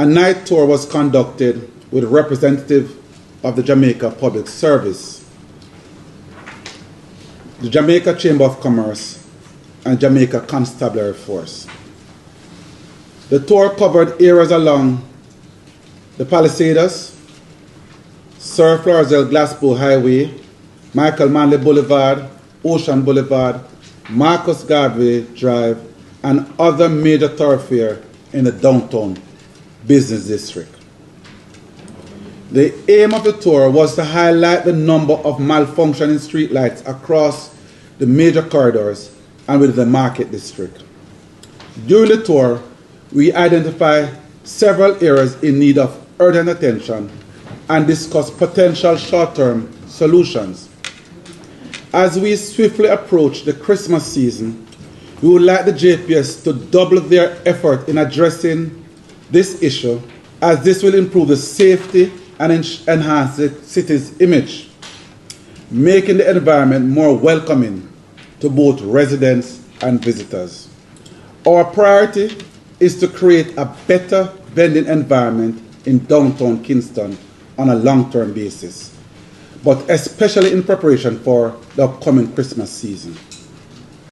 A night tour was conducted with representatives of the Jamaica Public Service, the Jamaica Chamber of Commerce, and Jamaica Constabulary Force. The tour covered areas along the Palisades, Sir Florizel Glasgow Highway, Michael Manley Boulevard, Ocean Boulevard, Marcus Garvey Drive, and other major thoroughfares in the downtown business district. The aim of the tour was to highlight the number of malfunctioning streetlights across the major corridors and within the market district. During the tour, we identified several areas in need of urgent attention and discussed potential short-term solutions. As we swiftly approach the Christmas season, we would like the JPS to double their effort in addressing this issue, as this will improve the safety and enhance the city's image, making the environment more welcoming to both residents and visitors. Our priority is to create a better vending environment in downtown Kingston on a long-term basis, but especially in preparation for the upcoming Christmas season.